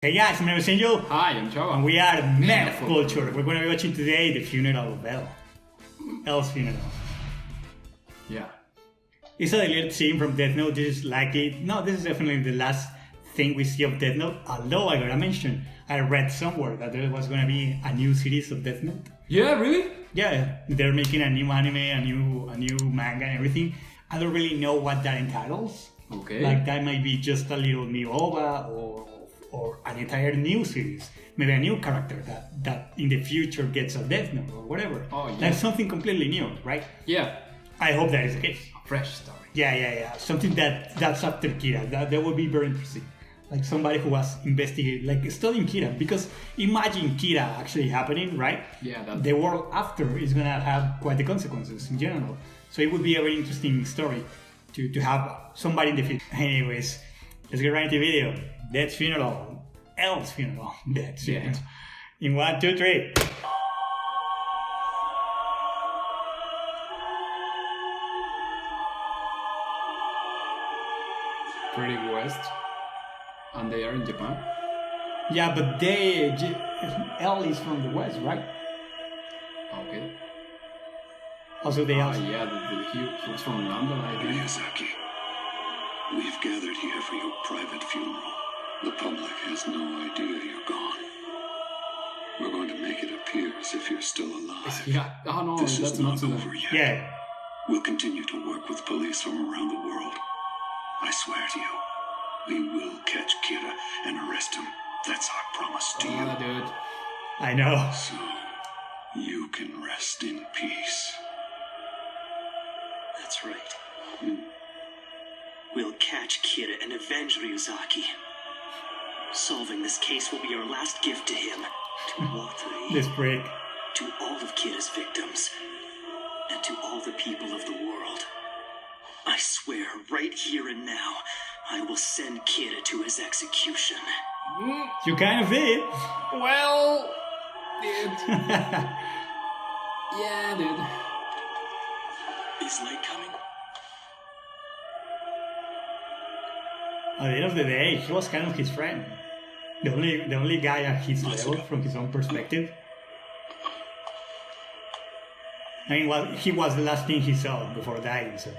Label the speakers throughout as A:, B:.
A: Hey guys, my name is Angel,
B: Hi, I'm Chava.
A: and we are Men of Culture. We're going to be watching today the funeral of Elle. Elle's funeral.
B: Yeah.
A: It's a deleted scene from Death Note. This is this is definitely the last thing we see of Death Note. Although I gotta mention, I read somewhere that there was going to be a new series of Death Note.
B: Yeah, really?
A: Yeah, they're making a new anime, a new manga, and everything. I don't really know what that entitles.
B: Okay.
A: Like that might be just a little new OVA or an entire new series, maybe a new character that in the future gets a Death Note or whatever.
B: Oh, yeah.
A: Like something completely new, right?
B: Yeah.
A: I hope that is the case.
B: A fresh story.
A: Yeah. Something that's after Kira. That would be very interesting. Like somebody who was investigating, like studying Kira. Because imagine Kira actually happening, right?
B: Yeah,
A: The world after is gonna have quite the consequences in general. So it would be a very interesting story to have somebody in the future. Anyways, let's get right into the video. Death's funeral. Elle's funeral. Death's funeral. In 1, 2, 3.
B: Pretty west. And they are in Japan.
A: Yeah, but Elle is from the west, right?
B: Okay.
A: Also, they also.
B: Yeah, he was from London, I think.
C: Miyazaki, we've gathered here for your private funeral. The public has no idea you're gone. We're going to make it appear as if you're still alive.
B: Yeah. Oh no,
C: This
B: that's
C: is
B: not
C: not
B: so
C: over yet.
A: Yeah.
C: We'll continue to work with police from around the world. I swear to you, we will catch Kira and arrest him. That's our promise to you.
B: Dude.
A: I know.
C: So, you can rest in peace.
D: That's right. We'll catch Kira and avenge Ryuzaki. Solving this case will be our last gift to him, to Watari,
A: This break.
D: to all of Kira's victims, and to all the people of the world. I swear, right here and now, I will send Kira to his execution.
A: You kind of did.
B: Well, dude. Yeah, dude.
D: Is light coming?
A: At the end of the day, he was kind of his friend. The only guy at his level from his own perspective. I mean, he was the last thing he saw before dying, so.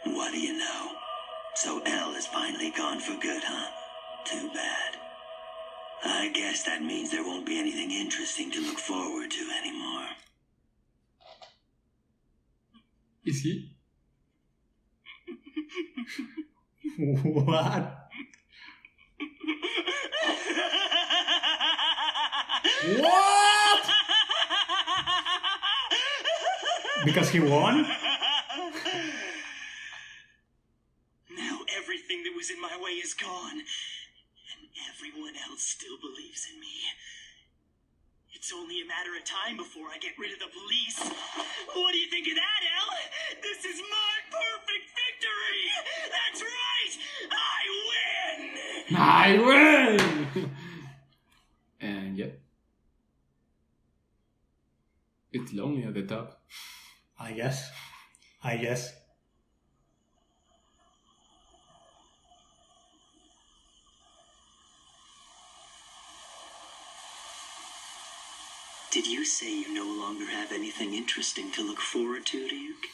D: What do you know? So Elle is finally gone for good, huh? Too bad. I guess that means there won't be anything interesting to look forward to anymore.
B: Is he?
A: What?
B: What?
A: Because he won?
D: Now everything that was in my way is gone, and everyone else still believes in me. It's only a matter of time before I get rid of the police. What do you think of that, Elle? This is my perfect victory! That's right! I win!
B: I win! And yep. It's lonely at the top.
A: I guess.
D: Did you say you no longer have anything interesting to look forward to, Ryuk?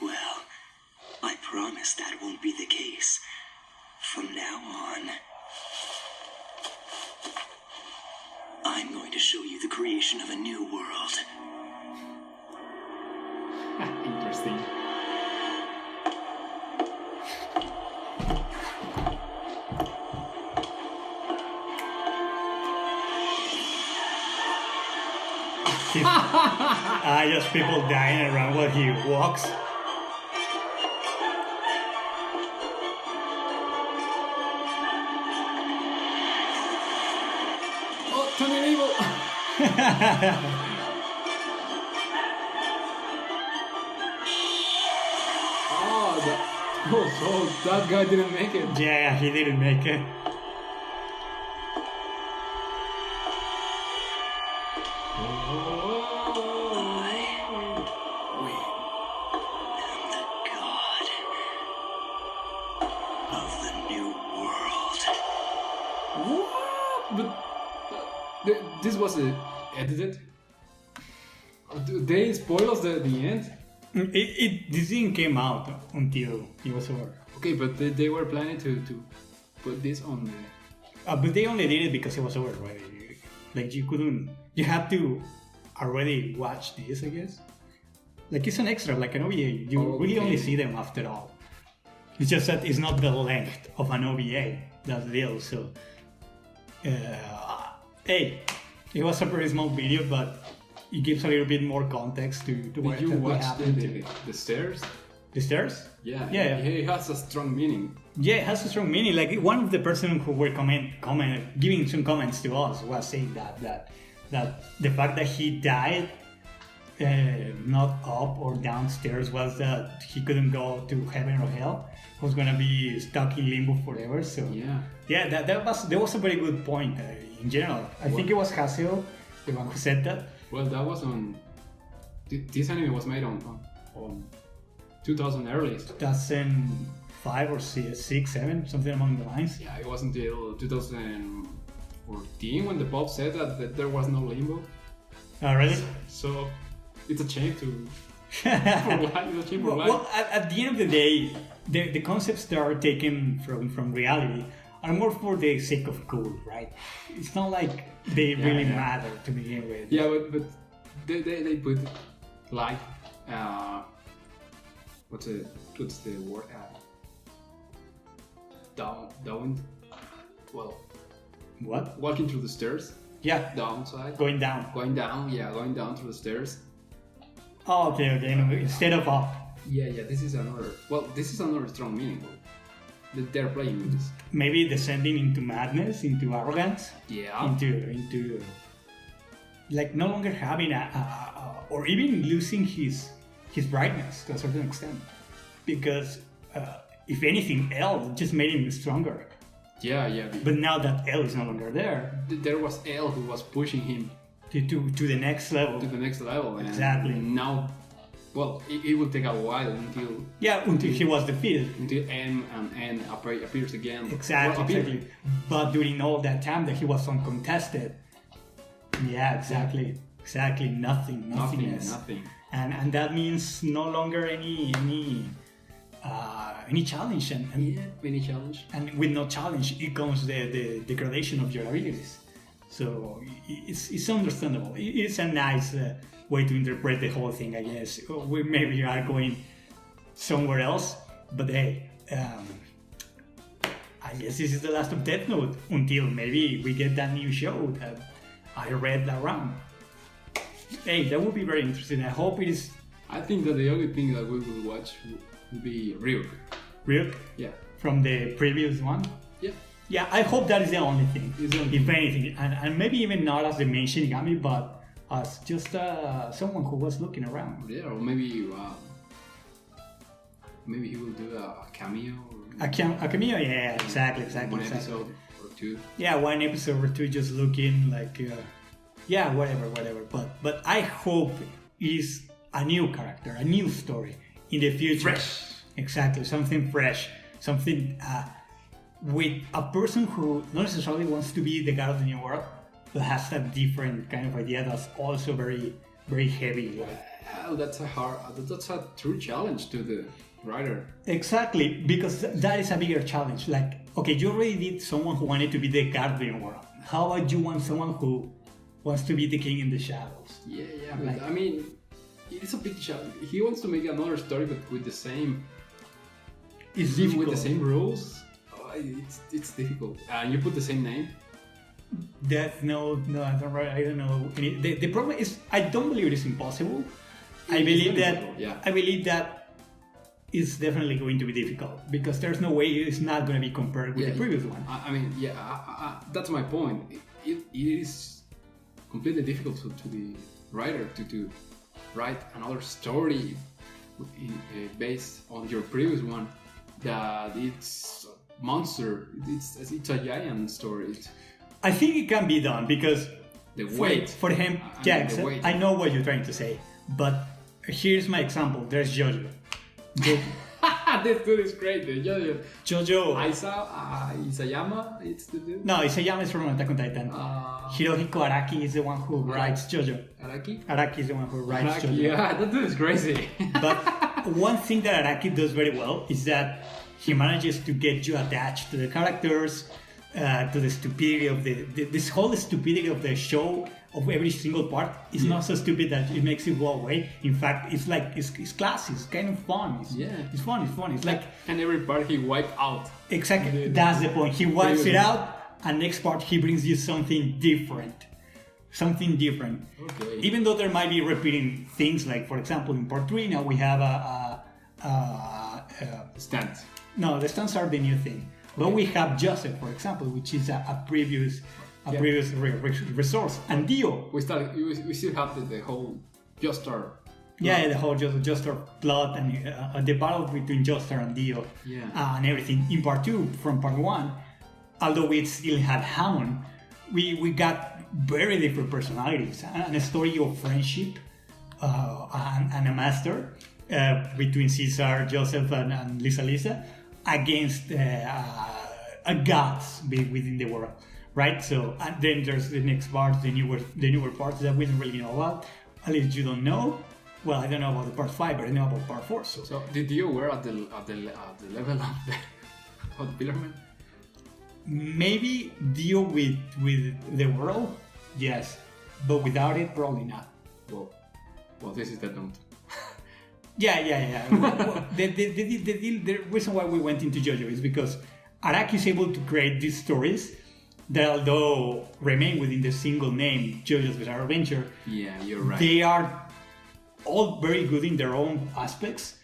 D: Well, I promise that won't be the case. From now on, I'm going to show you the creation of a new world.
B: Interesting.
A: Just people dying around while he walks.
B: Oh, turning evil! So that guy didn't make it.
A: Yeah, he didn't make it.
D: I am the god of the new world.
B: What? But this was edited. They spoil us the end.
A: This didn't came out until it was over.
B: Okay, but they were planning to put this on the.
A: But they only did it because it was over already. Like you couldn't. You had to already watch this, I guess. Like it's an extra, like an OVA. You really only see them after all. It's just that it's not the length of an OVA. That's the deal. So, hey, it was a very small video, but it gives a little bit more context to what
B: Did you watch
A: happened.
B: the stairs?
A: The stairs?
B: Yeah.
A: Yeah.
B: It has a strong meaning.
A: Yeah, it has a strong meaning. Like one of the person who were giving some comments to us was saying that the fact that he died not up or downstairs was that he couldn't go to heaven or hell. He was gonna be stuck in limbo forever. So yeah, that was a very good point in general. I think it was Hassel, the one who said that.
B: Well, that was on. This anime was made on 2000 early.
A: 2005 or 6, 7, something along the lines.
B: Yeah, it wasn't until 2014 when the Pope said that there was no limbo.
A: Oh, really?
B: So it's a shame to. For life, it's a shame for life.
A: Well, at the end of the day, the concepts that are taken from reality are more for the sake of cool, right? It's not like they really matter to begin with.
B: Yeah, but they put like what's the word? Down. Well,
A: What?
B: walking through the stairs.
A: Yeah,
B: Downside.
A: going down.
B: Going down. Yeah, going down through the stairs.
A: Oh, okay. No, instead of up.
B: Yeah. This is another. Well, this is another strong meaning. That they're playing with this.
A: Maybe descending into madness, into arrogance,
B: Yeah.
A: into like no longer having or even losing his brightness to a certain extent, because if anything, L just made him stronger.
B: Yeah.
A: But now that L is no longer there,
B: There was L who was pushing him
A: to the next level.
B: to the next level. And
A: Exactly.
B: Now, well, it will take a while until
A: Until he was defeated.
B: M and N appears again.
A: Exactly,
B: Well, appear.
A: exactly. But during all that time that he was uncontested, exactly. Nothingness.
B: Nothing.
A: And that means no longer any challenge, and
B: Any challenge.
A: and with no challenge, it comes the degradation of your abilities. So it's understandable. It's a nice way to interpret the whole thing, I guess. We maybe are going somewhere else, but hey, I guess this is the last of Death Note until maybe we get that new show that I read around. Hey, that would be very interesting. I hope it is.
B: I think that the only thing that we will watch will be Ryuk.
A: Ryuk
B: Yeah.
A: from the previous one.
B: Yeah.
A: Yeah, I hope that is the only thing.
B: It's the only
A: If anything, and maybe even not as the main Shinigami, but as just someone who was looking around.
B: Yeah, or maybe he will do a cameo. Or
A: A cameo, yeah, exactly.
B: one episode or two.
A: Yeah, one episode or two, just looking like, whatever. But I hope it's a new character, a new story in the future.
B: Fresh.
A: Exactly, something fresh, something with a person who not necessarily wants to be the god of the new world, but has a different kind of idea that's also very, very heavy. Like,
B: That's a true challenge to the writer.
A: exactly, because that is a bigger challenge. Like, okay, you already did someone who wanted to be the god of the new world. How about you want someone who wants to be the king in the shadows?
B: Yeah, but
A: Like-
B: I mean, it's a big challenge. He wants to make another story, but with the same,
A: It's difficult.
B: with the same rules. It's difficult. And you put the same name.
A: Death Note, no, I don't know. The problem is, I don't believe it's impossible. I
B: It's
A: believe
B: very
A: that.
B: difficult, yeah.
A: I believe that it's definitely going to be difficult because there's no way it's not going to be compared with the previous one.
B: I mean, that's my point. It is completely difficult to the writer to write another story based on your previous one. That it's monster. It's a giant story.
A: I think it can be done because
B: The weight.
A: for him,
B: I mean,
A: yeah,
B: the weight.
A: I know what you're trying to say, but here's my example. There's JoJo.
B: This dude is great.
A: Jojo.
B: Isayama, it's the dude.
A: No, Isayama is from Attack on Titan. Hirohiko Araki is the one who writes Jojo. Araki is the one who writes Jojo.
B: Yeah, that dude is crazy.
A: But one thing that Araki does very well is that he manages to get you attached to the characters, to the stupidity of this whole stupidity of the show, of every single part is not so stupid that it makes it go away. In fact, it's like it's classy, it's kind of fun. It's fun. It's like
B: and every part he wipe out.
A: Exactly, that's the point. He wipes it out, and next part he brings you something different. Okay. Even though there might be repeating things, like for example in part 3 now we have
B: stands.
A: No, the stands are the new thing. But we have Joseph, for example, which is a previous resource, and Dio.
B: We still have the whole Joestar.
A: Yeah, the whole Joestar plot and the battle between Joestar and Dio, and everything. In part 2, from part 1, although we still had Hammond, we got very different personalities and a story of friendship and a master between Caesar, Joseph, and Lisa against gods within the world. Right, so and then there's the next part, the newer parts that we don't really know about. At least you don't know. Well, I don't know about the part 5, but I know about part 4.
B: So did you were at the level of the Pillarman?
A: Maybe deal with the world, yes, but without it, probably not.
B: Well, this is the note.
A: Yeah. The reason why we went into JoJo is because Araki is able to create these stories that, although remain within the single name JoJo's Bizarre Adventure,
B: yeah, you're right.
A: They are all very good in their own aspects,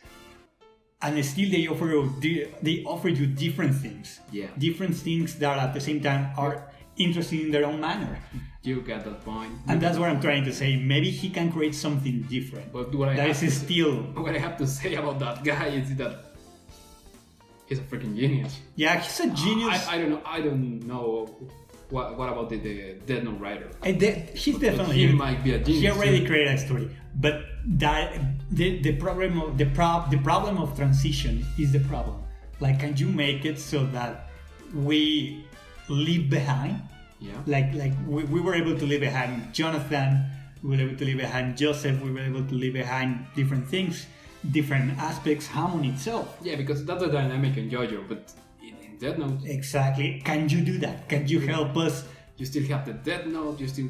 A: and still they offer you different things.
B: Yeah,
A: different things that at the same time are interesting in their own manner.
B: You got that point.
A: And that's what I'm trying to say. Maybe he can create something different.
B: But what I have to say about that guy is that he's a freaking genius.
A: Yeah, he's a genius.
B: I don't know what about the Death Note writer.
A: He's definitely.
B: He might be a genius.
A: He already created a story, but the problem of transition is the problem. Like, can you make it so that we leave behind?
B: Yeah.
A: Like we were able to leave behind Jonathan. We were able to leave behind Joseph. We were able to leave behind different things. Different aspects, Hammond itself.
B: Yeah, because that's the dynamic in JoJo, but in Death Note...
A: Exactly. Can you do that? Can you help us?
B: You still have the Death Note, you still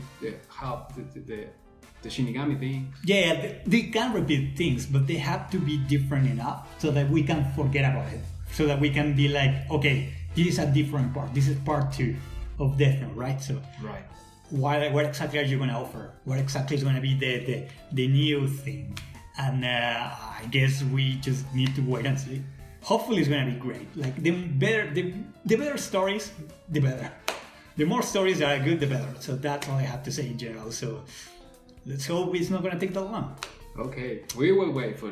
B: have the Shinigami thing.
A: Yeah, they can repeat things, but they have to be different enough so that we can forget about it. So that we can be like, okay, this is a different part. This is part 2 of Death Note, right? So,
B: right.
A: What exactly are you going to offer? What exactly is going to be the new thing? And I guess we just need to wait and see. Hopefully it's gonna be great. Like the better stories, the better. The more stories that are good, the better. So that's all I have to say in general. So let's hope it's not gonna take that long.
B: Okay, we will wait for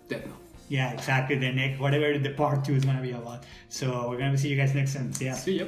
B: Death Note.
A: Yeah, exactly. The next, whatever the part 2 is gonna be about. So we're gonna see you guys next time. Yeah.
B: See ya.